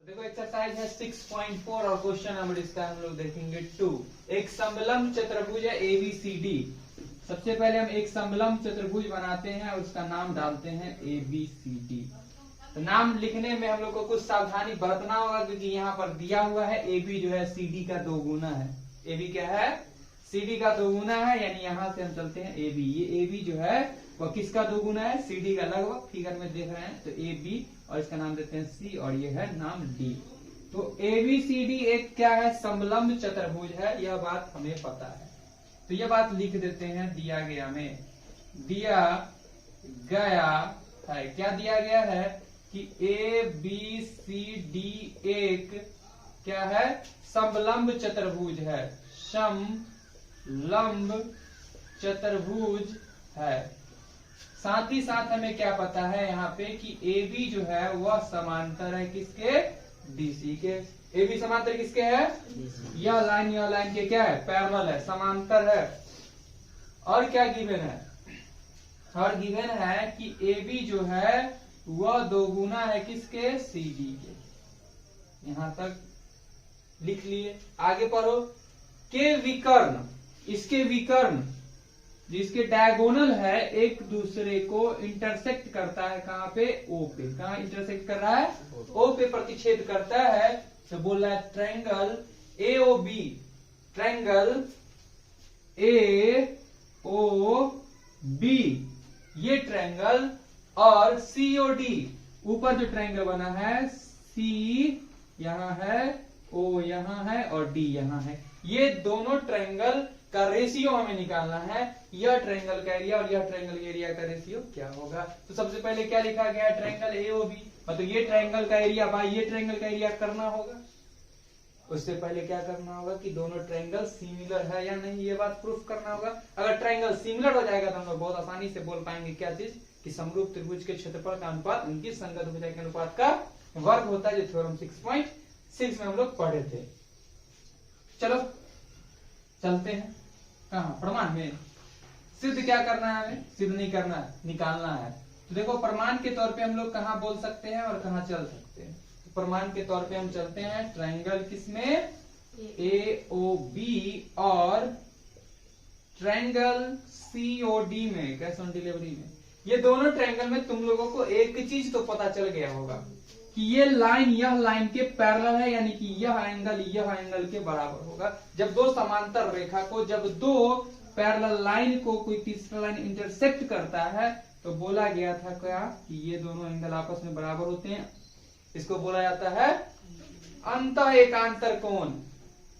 देखो एक्सरसाइज है 6.4 और क्वेश्चन नंबर इसका हम लोग देखेंगे 2। एक समलंब चतुर्भुज है ABCD। सबसे पहले हम एक समलंब चतुर्भुज बनाते हैं और उसका नाम डालते हैं ABCD। तो नाम लिखने में हम लोग को कुछ सावधानी बरतना होगा क्योंकि यहाँ पर दिया हुआ है AB जो है CD का दोगुना है। AB क्या है? CD का दोगुना है, यानी यहाँ से हम चलते हैं AB। ये AB जो है वह किसका दोगुना है? CD का। लगभग फिगर में देख रहे हैं तो AB और इसका नाम देते हैं C और ये है नाम D। तो ABCD एक क्या है? समलंब चतुर्भुज है, यह बात हमें पता है। तो यह बात लिख देते हैं दिया गया में। दिया गया है, क्या दिया गया है कि ABCD एक क्या है? समलंब चतुर्भुज है। समलंब चतुर्भुज है। साथ ही साथ हमें क्या पता है यहाँ पे कि AB जो है वह समांतर है किसके? DC के। AB समांतर किसके है? यह लाइन के क्या है? पैरेलल है, समांतर है। और क्या गिवन है? और गिवन है कि AB जो है वह दोगुना है किसके? CD के। यहां तक लिख लिए। आगे पढ़ो। के विकर्ण, इसके विकर्ण जिसके डायगोनल है एक दूसरे को इंटरसेक्ट करता है। कहां पे? O पे। कहां इंटरसेक्ट कर रहा है? O पे प्रतिच्छेद करता है। तो बोल रहा है ट्रायंगल AOB, ट्रायंगल AOB ये ट्रायंगल और COD ऊपर जो ट्रायंगल बना है C यहाँ है, O यहाँ है और D यहाँ है। ये दोनों ट्रायंगल का रेशियो हमें निकालना है। यह ट्रायंगल का एरिया और यह ट्रायंगल के एरिया का रेशियो क्या होगा? तो सबसे पहले क्या लिखा गया है? ट्रायंगल AOB, मतलब ये ट्रायंगल का एरिया बाय ये ट्रायंगल का एरिया करना होगा। उससे पहले क्या करना होगा कि दोनों ट्रायंगल सिमिलर है या नहीं, ये बात प्रूफ करना होगा। अगर ट्रायंगल सिमिलर हो जाएगा तो हम लोग बहुत आसानी से बोल पाएंगे क्या चीज कि समरूप त्रिभुज के क्षेत्रफल का अनुपात उनकी संगत भुजा के अनुपात का वर्ग होता है, जो थ्योरम 6.6 में हम लोग पढ़े थे। चलो चलते हैं कहा? प्रमाण में। सिद्ध क्या करना है? हमें सिद्ध नहीं करना है, निकालना है। तो देखो प्रमाण के तौर पे हम लोग कहाँ बोल सकते हैं और कहाँ चल सकते हैं। तो प्रमाण के तौर पे हम चलते हैं ट्रायंगल किसमें? AOB और ट्रायंगल COD में, कैश ऑन डिलीवरी में। ये दोनों ट्रायंगल में तुम लोगों को एक चीज तो पता चल गया होगा कि ये लाइन यह लाइन के पैरेलल है, यानी कि यह एंगल के बराबर होगा। जब दो समांतर रेखा को, जब दो पैरेलल लाइन को कोई तीसरा लाइन इंटरसेक्ट करता है तो बोला गया था क्या कि ये दोनों एंगल आपस में बराबर होते हैं। इसको बोला जाता है अंतः एकांतर कोण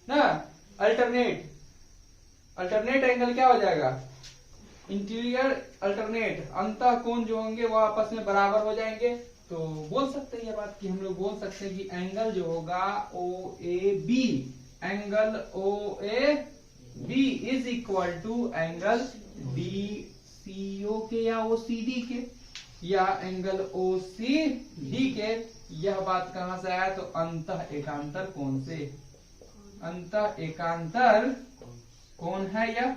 ना। अल्टरनेट एंगल क्या हो जाएगा? Interior alternate. अंतः कोण जो होंगे वो आपस में बराबर हो जाएंगे। तो बोल सकते हैं ये बात कि हम लोग बोल सकते हैं कि एंगल जो होगा OAB, angle OAB is equal to angle DCO के या OCD के या एंगल OCD के। यह बात कहां से आया? तो अंतः एकांतर कोण से। अंतः एकांतर कोण है यह,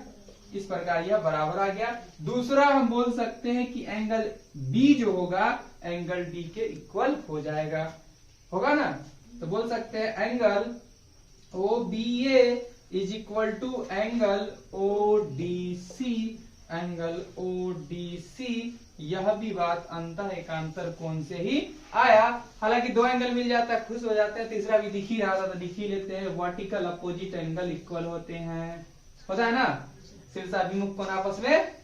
इस प्रकार यह बराबर आ गया। दूसरा हम बोल सकते हैं कि एंगल B जो होगा एंगल D के इक्वल हो जाएगा, होगा ना। तो बोल सकते हैं angle OBA is equal to angle ODC, angle ODC। यह भी बात अंतः एकांतर कोण से ही आया। हालांकि दो एंगल मिल जाता है, खुश हो जाते हैं। तीसरा भी दिख ही रहा था तो लिख ही लेते हैं। वर्टिकल अपोजिट एंगल इक्वल होते हैं, पता है ना। शीर्षाभिमुख कोण आपस में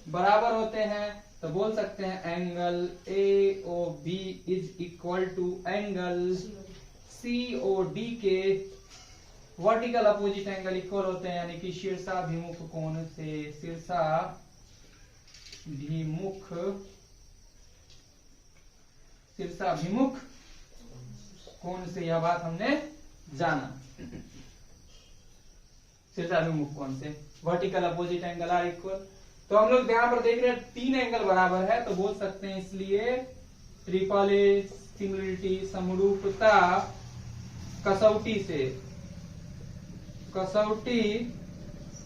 बराबर होते हैं। तो बोल सकते हैं angle AOB is equal to angle COD के वर्टिकल अपोजिट एंगल इक्वल होते हैं, यानी कि शीर्षाभिमुख कोण से। शीर्षाभिमुख कोण से यह बात हमने जाना। शीर्षाभिमुख कोण से vertical opposite angle are equal. तो हम लोग यहाँ पर देख रहे हैं तीन एंगल बराबर है, तो बोल सकते हैं इसलिए ट्रिपल A सिमिलरिटी समरूपता कसौटी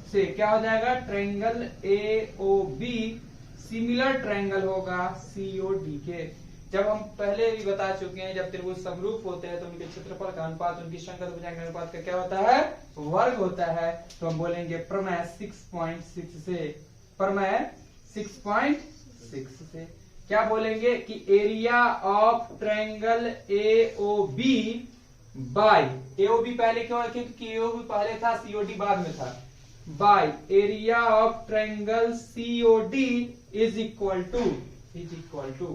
से क्या हो जाएगा? ट्रायंगल AOB सिमिलर ट्रायंगल होगा COD के। जब हम पहले भी बता चुके हैं, जब त्रिभुज समरूप होते हैं तो उनके क्षेत्रफल का अनुपात उनकी संगत भुजाओं के अनुपात का क्या होता है, वर्ग होता है। तो हम बोलेंगे प्रमेय 6.6 से, प्रमेय 6.6 से क्या बोलेंगे कि area of triangle AOB by, AOB पहले क्यों रखे, क्योंकि AOB पहले था, COD बाद में था, by area of triangle COD is equal to,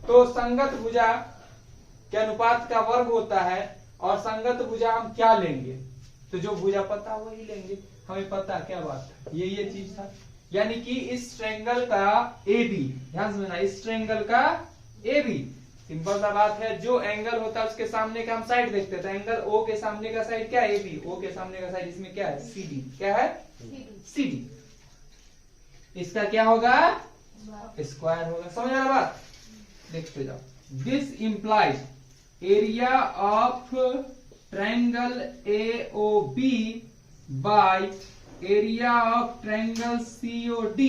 तो संगत भुजा के अनुपात का वर्ग होता है। और संगत भुजा हम क्या लेंगे, तो जो भुजा पता वही लेंगे, हमें पता क्या बात है, ये चीज था। यानी कि इस ट्रायंगल का AB, ध्यान से, इस ट्रायंगल का AB, सिंपल सा बात है, जो एंगल होता है उसके सामने का हम साइड देखते हैं, तो एंगल O के सामने का साइड क्या है, AB, O के सामने का साइड इसमें क्या है, CD, क्या है, CD, इसका क्या होगा, स्क्वायर होगा। समझ आ रहा बात, देखते जाओ। This implies area of triangle AOB by area of triangle COD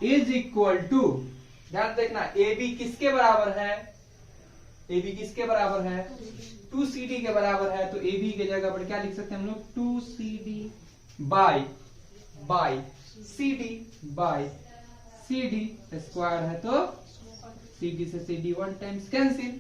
is equal to, ध्यान देखना, AB किसके बराबर है, AB किसके बराबर है, 2CD के बराबर है। तो AB के जगह पर क्या लिख सकते हैं हम लोग, 2CD बाय CD स्क्वायर है, तो CD से CD 1 टाइम्स कैंसिल,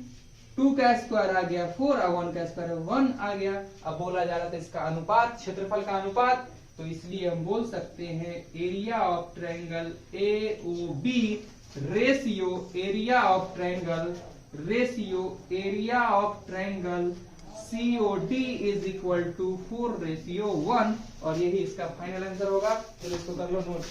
2 का स्क्वायर आ गया 4 और 1 का स्क्वायर 1 आ गया। अब बोला जा रहा था इसका अनुपात, क्षेत्रफल का अनुपात, तो इसलिए हम बोल सकते हैं area of triangle AOB ratio area of triangle COD is equal to 4:1, और यही इसका फाइनल आंसर होगा। चलो इसको कर लो नोट।